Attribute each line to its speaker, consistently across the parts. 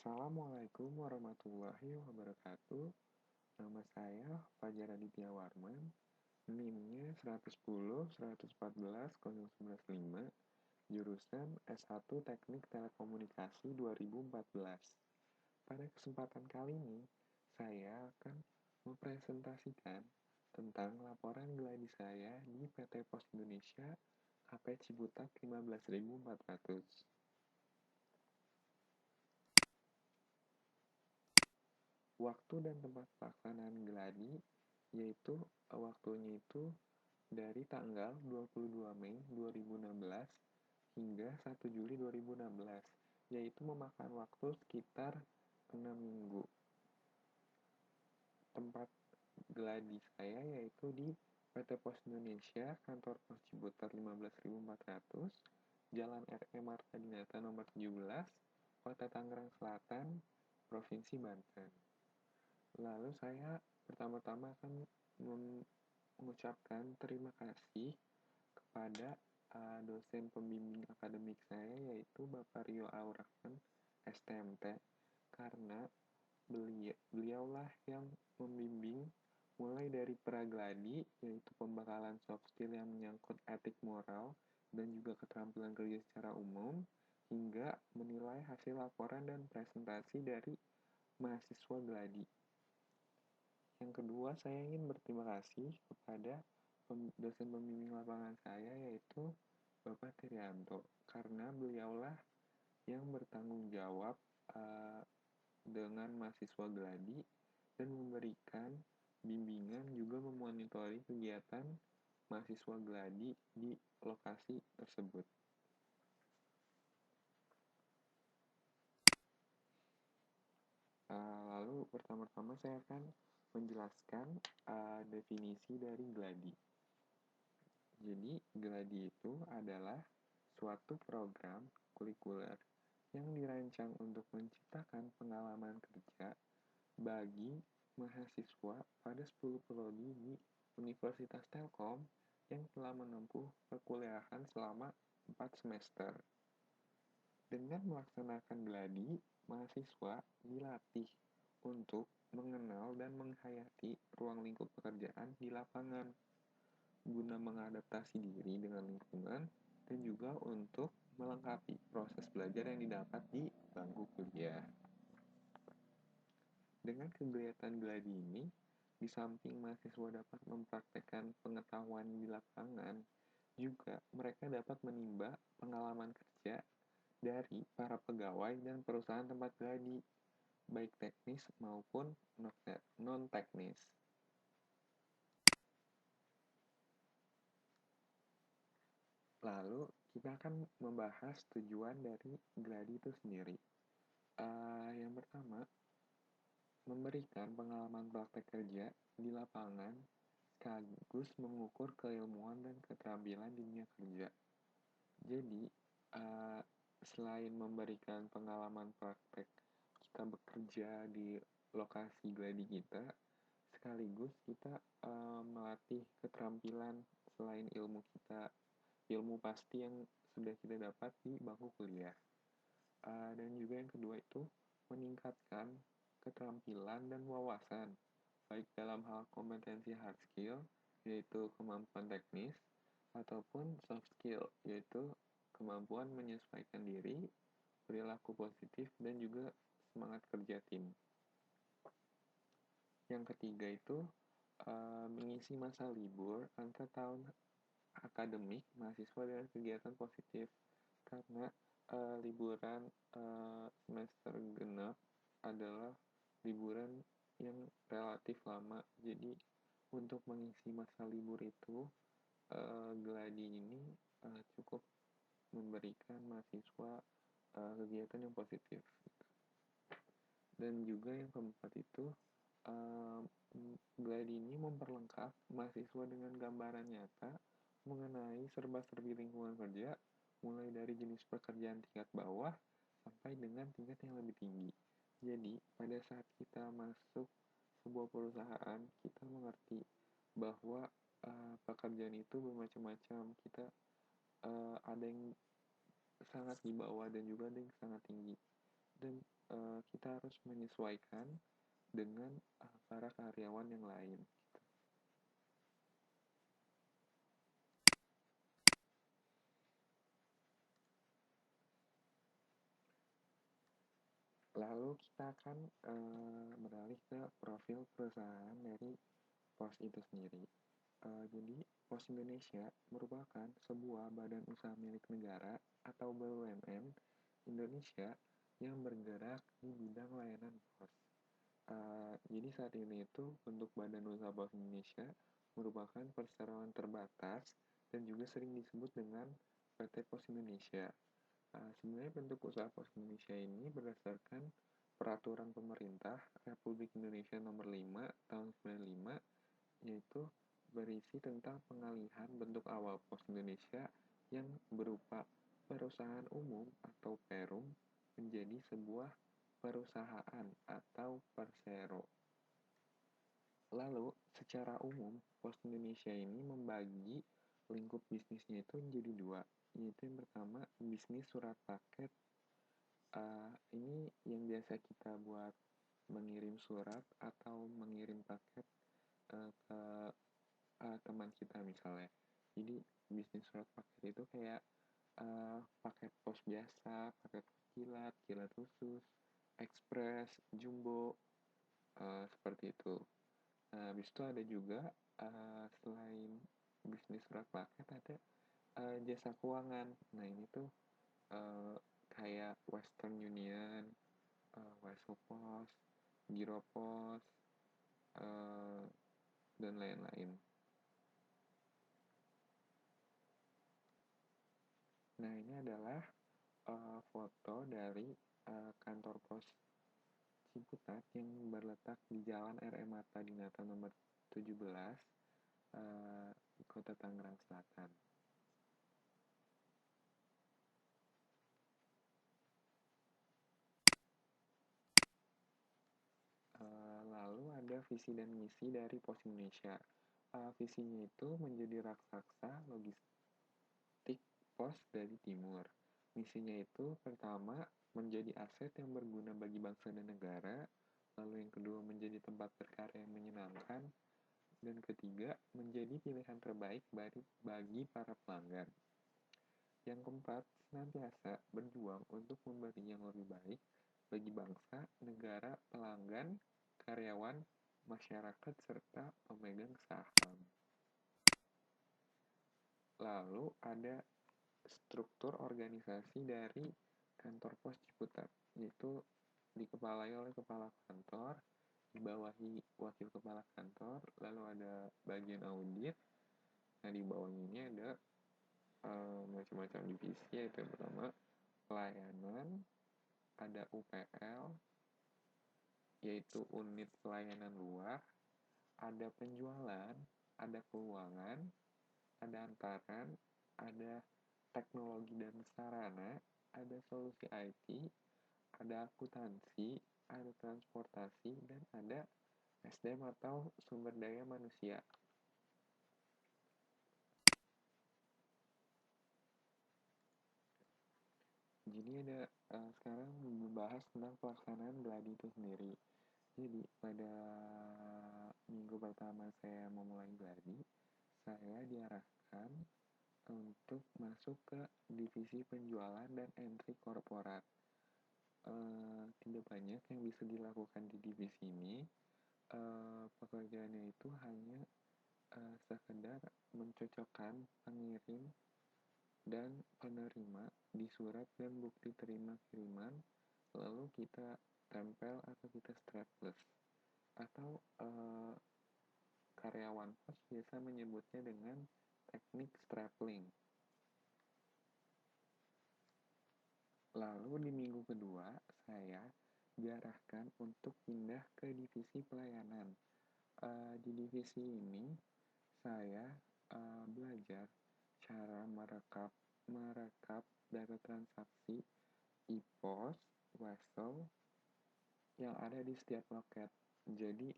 Speaker 1: Assalamualaikum warahmatullahi wabarakatuh. Nama saya Fajar Aditya Warman. NIM-nya 110 114 0115, jurusan S1 Teknik Telekomunikasi 2014. Pada kesempatan kali ini, saya akan mempresentasikan tentang laporan gladi saya di PT Pos Indonesia KP Ciputat 15.400. Waktu dan tempat pelaksanaan gladi yaitu waktunya itu dari tanggal 22 Mei 2016 hingga 1 Juli 2016, yaitu memakan waktu sekitar 6 minggu. Tempat gladi saya yaitu di PT Pos Indonesia, Kantor Pos Ciputat 15.400, Jalan R.E. Marta Dinata nomor 17, Kota Tangerang Selatan, Provinsi Banten. Lalu saya pertama-tama akan mengucapkan terima kasih kepada dosen pembimbing akademik saya yaitu Bapak Rio Aurahman STMT, karena beliaulah yang membimbing mulai dari pragladi yaitu pembekalan soft skill yang menyangkut etik moral dan juga keterampilan kerja secara umum, hingga menilai hasil laporan dan presentasi dari mahasiswa gladi. Yang kedua, saya ingin berterima kasih kepada dosen pembimbing lapangan saya yaitu Bapak Trianto, karena beliaulah yang bertanggung jawab dengan mahasiswa gladi dan memberikan bimbingan juga memonitori kegiatan mahasiswa gladi di lokasi tersebut. Lalu pertama-tama saya akan menjelaskan definisi dari gladi. Jadi, gladi itu adalah suatu program kurikuler yang dirancang untuk menciptakan pengalaman kerja bagi mahasiswa pada 10 prodi di Universitas Telkom yang telah menempuh perkuliahan selama 4 semester. Dengan melaksanakan gladi, mahasiswa dilatih untuk mengenal dan menghayati ruang lingkup pekerjaan di lapangan, guna mengadaptasi diri dengan lingkungan dan juga untuk melengkapi proses belajar yang didapat di bangku kuliah. Dengan kegiatan gladi ini, di samping mahasiswa dapat mempraktekkan pengetahuan di lapangan, juga mereka dapat menimba pengalaman kerja dari para pegawai dan perusahaan tempat gladi, baik teknis maupun non-teknis. Lalu, kita akan membahas tujuan dari gladi itu sendiri. Yang pertama, memberikan pengalaman praktek kerja di lapangan sekaligus mengukur keilmuan dan keterampilan di dunia kerja. Jadi, selain memberikan pengalaman praktek kita bekerja di lokasi gladi kita, sekaligus kita melatih keterampilan selain ilmu pasti yang sudah kita dapat di bangku kuliah. Dan juga yang kedua itu meningkatkan keterampilan dan wawasan, baik dalam hal kompetensi hard skill, yaitu kemampuan teknis, ataupun soft skill, yaitu kemampuan menyesuaikan diri, perilaku positif, dan juga semangat kerja tim. Yang ketiga itu mengisi masa libur antar tahun akademik mahasiswa dengan kegiatan positif, karena liburan semester genap adalah liburan yang relatif lama. Jadi untuk mengisi masa libur itu gladi ini cukup memberikan mahasiswa kegiatan yang positif. Dan juga yang keempat itu gladi ini memperlengkap mahasiswa dengan gambaran nyata mengenai serba-serbi lingkungan kerja, mulai dari jenis pekerjaan tingkat bawah sampai dengan tingkat yang lebih tinggi. Jadi, pada saat kita masuk sebuah perusahaan, kita mengerti bahwa pekerjaan itu bermacam-macam. Kita ada yang sangat di bawah dan juga ada yang sangat tinggi. Dan kita harus menyesuaikan dengan para karyawan yang lain. Lalu kita akan beralih ke profil perusahaan dari POS itu sendiri. Jadi POS Indonesia merupakan sebuah badan usaha milik negara atau BUMN Indonesia yang bergerak di bidang layanan pos. Jadi saat ini itu bentuk badan usaha POS Indonesia merupakan perseroan terbatas dan juga sering disebut dengan PT POS Indonesia. Sebenarnya bentuk usaha pos Indonesia ini berdasarkan Peraturan Pemerintah Republik Indonesia Nomor 5 Tahun 95, yaitu berisi tentang pengalihan bentuk awal pos Indonesia yang berupa perusahaan umum atau perum menjadi sebuah perusahaan atau persero. Lalu, secara umum, Pos Indonesia ini membagi lingkup bisnisnya itu menjadi dua, yaitu yang pertama bisnis surat paket. Ini yang biasa kita buat mengirim surat atau mengirim paket ke teman kita misalnya. Jadi bisnis surat paket itu kayak paket pos biasa, paket kilat, kilat khusus, ekspres, jumbo, seperti itu. Habis itu ada juga selain bisnis surat paket ada jasa keuangan. Nah ini tuh uh, kayak Western Union, Wesopos, Giropos, uh, dan lain-lain. Nah ini adalah foto dari kantor pos Ciputat yang berletak di Jalan R.M. Mata Dinata nomor 17, Kota Tangerang Selatan. Lalu ada visi dan misi dari Pos Indonesia. Visinya itu menjadi raksasa logistik pos dari timur. Misinya itu pertama menjadi aset yang berguna bagi bangsa dan negara, lalu yang kedua menjadi tempat berkarya yang menyenangkan, dan ketiga menjadi pilihan terbaik bagi para pelanggan. Yang keempat, senantiasa berjuang untuk memberi yang lebih baik bagi bangsa, negara, pelanggan, karyawan, masyarakat, serta pemegang saham. Lalu ada struktur organisasi dari kantor pos Ciputat, yaitu dikepalai oleh kepala kantor, dibawahi wakil kepala kantor, lalu ada bagian audit. Nah di bawahnya ini ada macam-macam divisi, yaitu yang pertama pelayanan, ada UPL, yaitu unit pelayanan luar, ada penjualan, ada keuangan, ada antaran, ada teknologi dan sarana, ada solusi IT, ada akuntansi, ada transportasi, dan ada SDM atau sumber daya manusia. Jadi ada sekarang membahas tentang pelaksanaan gladi itu sendiri. Jadi pada minggu pertama saya memulai gladi, saya diarahkan untuk masuk ke divisi penjualan dan entry korporat. Tidak banyak yang bisa dilakukan di divisi ini. Pekerjaannya itu hanya sekedar mencocokkan pengirim dan penerima di surat dan bukti terima kiriman, lalu kita tempel atau kita strapless, atau karyawan pos biasa menyebutnya dengan teknik strapling. Lalu di minggu kedua, saya diarahkan untuk pindah ke divisi pelayanan. Di divisi ini, saya belajar cara merekap data transaksi e-pos, wesel yang ada di setiap loket. Jadi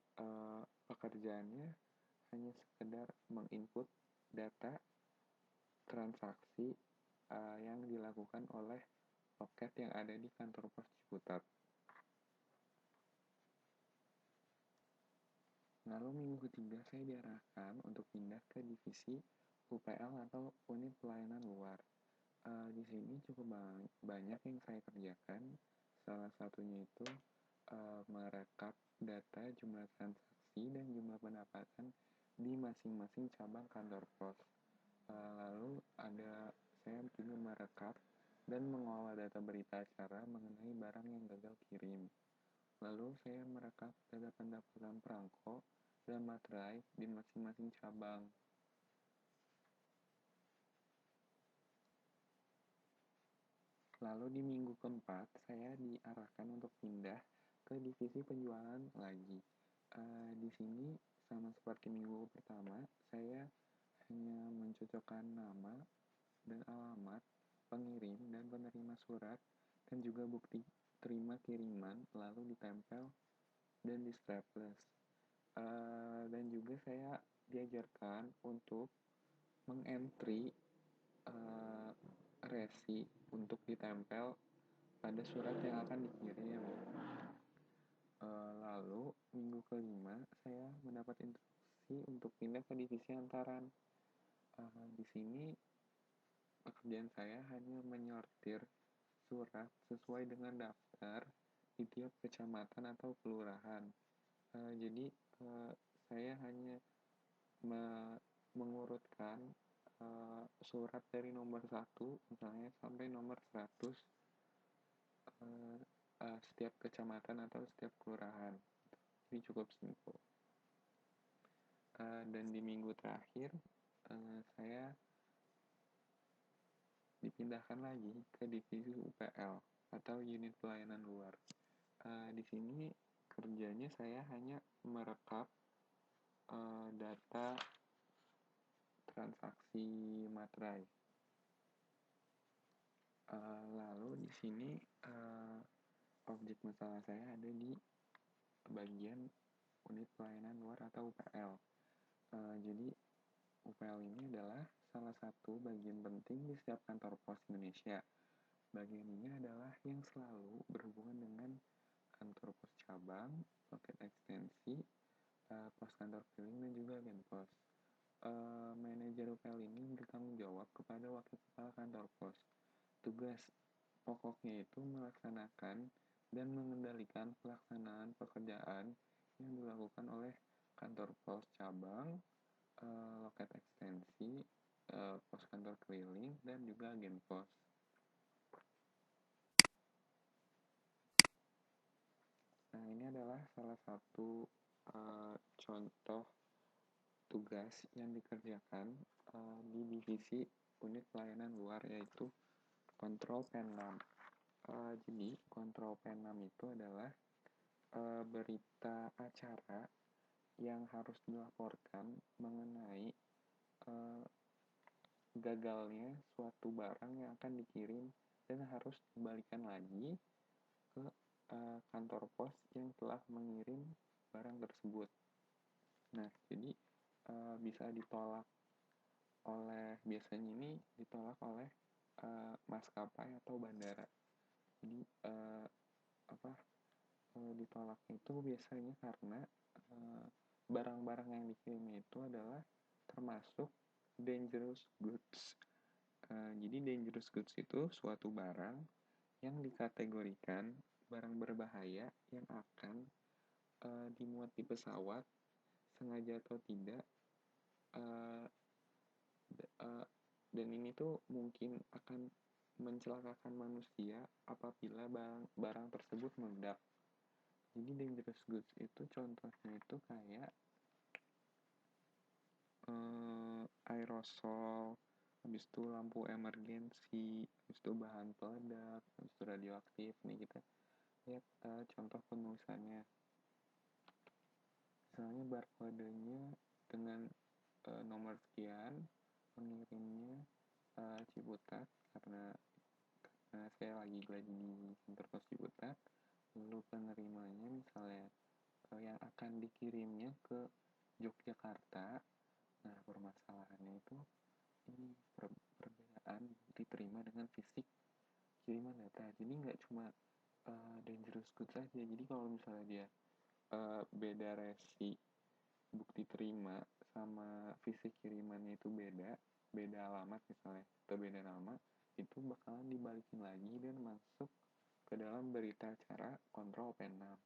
Speaker 1: pekerjaannya hanya sekedar menginput data transaksi yang dilakukan oleh loket yang ada di kantor pos Ciputat. Lalu minggu ketiga saya diarahkan untuk pindah ke divisi UPL atau unit pelayanan luar. Di sini cukup banyak yang saya kerjakan. Salah satunya itu merekap data jumlah transaksi dan jumlah pendapatan di masing-masing cabang kantor pos. Lalu saya juga merekap dan mengolah data berita acara mengenai barang yang gagal kirim. Lalu saya merekap data pendapatan perangko dan materai di masing-masing cabang. Lalu di minggu keempat, saya diarahkan untuk pindah ke divisi penjualan lagi. Di sini sama seperti minggu pertama, saya hanya mencocokkan nama dan alamat pengirim dan penerima surat dan juga bukti terima kiriman, lalu ditempel dan di staples. Dan juga saya diajarkan untuk mengentry uh, resi untuk ditempel pada surat yang akan dikirim. Lalu minggu kelima saya mendapat instruksi untuk pindah ke divisi antaran. Di sini pekerjaan saya hanya menyortir surat sesuai dengan daftar di tiap kecamatan atau kelurahan. Jadi saya hanya mengurutkan surat dari nomor 1 misalnya sampai nomor 100 setiap kecamatan atau setiap kelurahan. Jadi cukup simpel. Dan di minggu terakhir saya dipindahkan lagi ke divisi UPL atau unit pelayanan luar. Di sini kerjanya saya hanya merekap data transaksi materai. Lalu di sini objek masalah saya ada di bagian unit pelayanan luar atau UPL. Jadi UPL ini adalah salah satu bagian penting di setiap kantor pos Indonesia. Bagian ini adalah yang selalu berhubungan dengan kantor pos cabang, loket ekstensi, pos kantor keliling, dan juga agen pos. Manajer UPL ini bertanggung jawab kepada wakil kepala kantor pos. Tugas pokoknya itu melaksanakan dan mengendalikan pelaksanaan pekerjaan yang dilakukan oleh kantor pos cabang, loket ekstensi, pos kantor keliling, dan juga agen pos. Nah, ini adalah salah satu contoh tugas yang dikerjakan di divisi unit pelayanan luar, yaitu kontrol P6. Jadi, kontrol P6 itu adalah berita acara yang harus dilaporkan mengenai gagalnya suatu barang yang akan dikirim dan harus dikembalikan lagi ke kantor pos yang telah mengirim barang tersebut. Nah, jadi bisa ditolak biasanya ini ditolak oleh maskapai atau bandara. Jadi ditolaknya itu biasanya karena barang-barang yang dikirimnya itu adalah termasuk dangerous goods. Jadi dangerous goods itu suatu barang yang dikategorikan barang berbahaya yang akan dimuat di pesawat sengaja atau tidak, dan ini tuh mungkin akan mencelakakan manusia apabila barang tersebut meledak. Jadi dangerous goods itu contohnya itu kayak aerosol, habis itu lampu emergensi, habis itu bahan peledak, habis itu radioaktif. Nih kita lihat contoh penulisannya. Misalnya barcode-nya dengan nomor sekian, mengirimnya Ciputat karena saya lagi di kantor pos Ciputat. Lalu penerimanya misalnya yang akan dikirimnya ke Yogyakarta. Nah, permasalahannya itu ini perbedaan diterima dengan fisik kiriman data. Jadi nggak cuma dangerous goods saja. Jadi kalau misalnya dia beda resi bukti terima sama fisik kirimannya itu beda alamat misalnya atau beda nama, itu bakalan dibalikin lagi dan masuk ke dalam berita acara kontrol P6. Nah,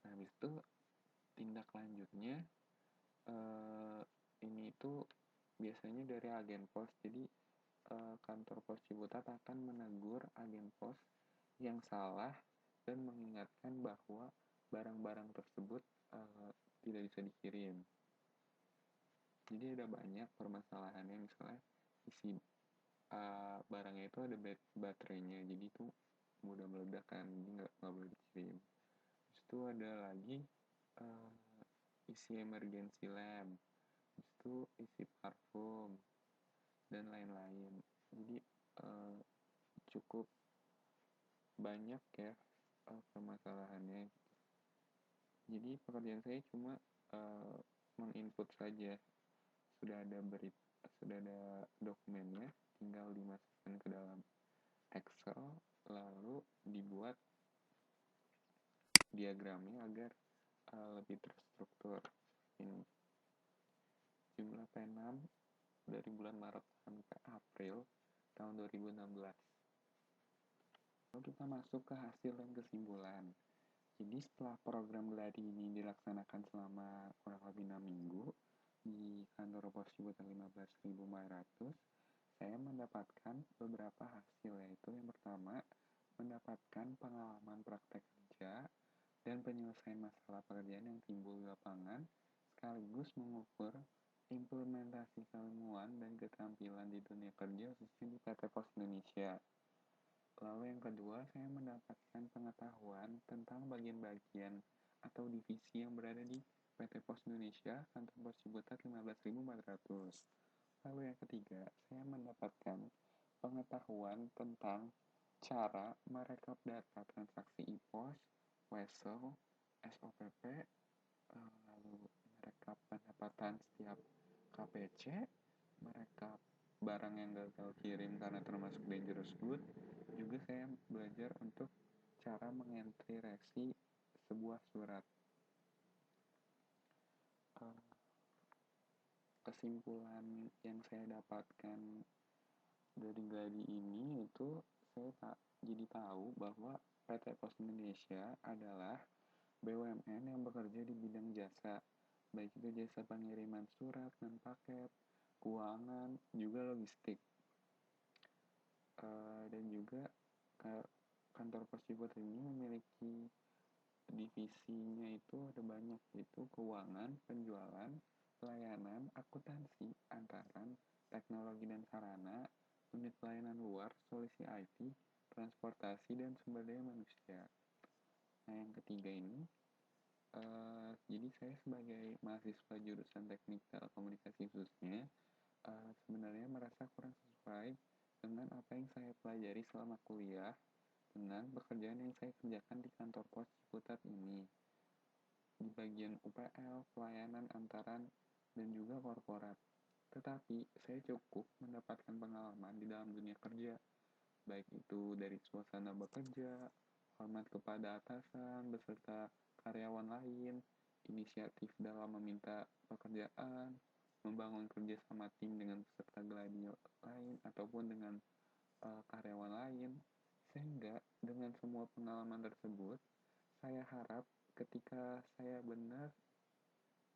Speaker 1: habis itu tindak lanjutnya ini itu biasanya dari agen pos. Jadi kantor pos Ciputat akan menegur agen pos yang salah dan mengingatkan bahwa barang-barang tersebut tidak bisa dikirim. Jadi ada banyak permasalahannya, misalnya isi barangnya itu ada baterainya, jadi itu mudah meledak kan, jadi nggak boleh dikirim. Terus itu ada lagi uh, isi emergency lamp, terus itu isi parfum dan lain-lain. Jadi cukup banyak ya permasalahannya. Jadi pekerjaan saya cuma menginput saja, sudah ada dokumennya, tinggal dimasukkan ke dalam Excel, lalu dibuat diagramnya agar lebih terstruktur. Ini jumlah P6 dari bulan Maret sampai April tahun 2016. Lalu kita masuk ke hasil dan kesimpulan. Jadi setelah program Gladi ini dilaksanakan selama kurang lebih 6 minggu di kantor pos Ciputat 15.400, saya mendapatkan beberapa hasil, yaitu yang pertama, mendapatkan pengalaman praktek kerja dan penyelesaian masalah pekerjaan yang timbul di lapangan, sekaligus mengukur implementasi keilmuan dan keterampilan di dunia kerja khususnya di PT Pos Indonesia. Lalu yang kedua, saya mendapatkan pengetahuan tentang bagian-bagian atau divisi yang berada di PT Pos Indonesia, kantor pos Ciputat 15.400. Lalu yang ketiga, saya mendapatkan pengetahuan tentang cara merekap data transaksi e-pos, wesel, SOPP, lalu merekap pendapatan setiap KPC, merekap barang yang gagal kirim karena termasuk dangerous good. Juga saya belajar untuk cara mengentry resi sebuah surat. Kesimpulan yang saya dapatkan dari Gladi ini itu saya jadi tahu bahwa PT Pos Indonesia adalah BUMN yang bekerja di bidang jasa, baik itu jasa pengiriman surat dan paket, keuangan, juga logistik. Dan juga kantor pos Ciputat ini memiliki divisinya itu ada banyak, yaitu keuangan, penjualan, pelayanan, akuntansi, antaran, teknologi dan sarana, unit pelayanan luar, solusi IT, transportasi, dan sumber daya manusia. Nah, yang ketiga ini, jadi saya sebagai mahasiswa jurusan teknik telekomunikasi khususnya, sebenarnya merasa kurang sesuai dengan apa yang saya pelajari selama kuliah dengan pekerjaan yang saya kerjakan di kantor pos Ciputat ini, di bagian UPL, pelayanan antaran, dan juga korporat. Tetapi saya cukup mendapatkan pengalaman di dalam dunia kerja, baik itu dari suasana bekerja, hormat kepada atasan beserta karyawan lain, inisiatif dalam meminta pekerjaan, membangun kerjasama tim dengan peserta Gladi lain ataupun dengan karyawan lain. Sehingga dengan semua pengalaman tersebut, saya harap ketika saya benar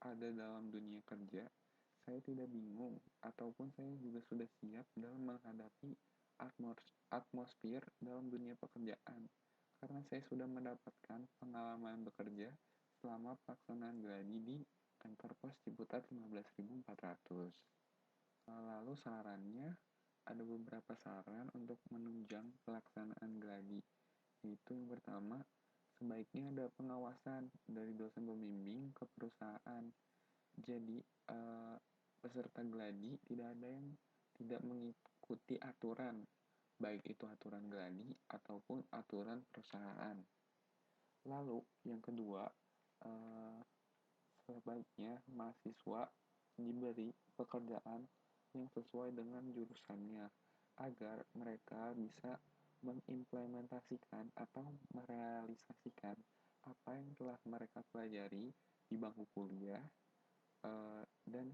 Speaker 1: ada dalam dunia kerja, saya tidak bingung ataupun saya juga sudah siap dalam menghadapi atmosfer dalam dunia pekerjaan, karena saya sudah mendapatkan pengalaman bekerja selama pelaksanaan Gladi di kantor pos Ciputat 15.400. Lalu sarannya, ada beberapa saran untuk menunjang pelaksanaan Gladi, yaitu yang pertama, sebaiknya ada pengawasan dari dosen pembimbing ke perusahaan. Jadi peserta Gladi tidak ada yang tidak mengikuti aturan, baik itu aturan Gladi ataupun aturan perusahaan. Lalu yang kedua, sebaiknya mahasiswa diberi pekerjaan yang sesuai dengan jurusannya agar mereka bisa mengimplementasikan atau merealisasikan apa yang telah mereka pelajari di bangku kuliah dan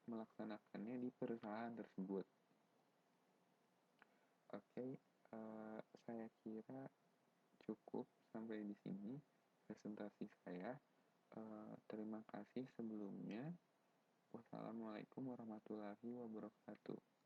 Speaker 1: melaksanakannya di perusahaan tersebut. Oke, saya kira cukup sampai di sini presentasi saya. Terima kasih sebelumnya. Wassalamualaikum warahmatullahi wabarakatuh.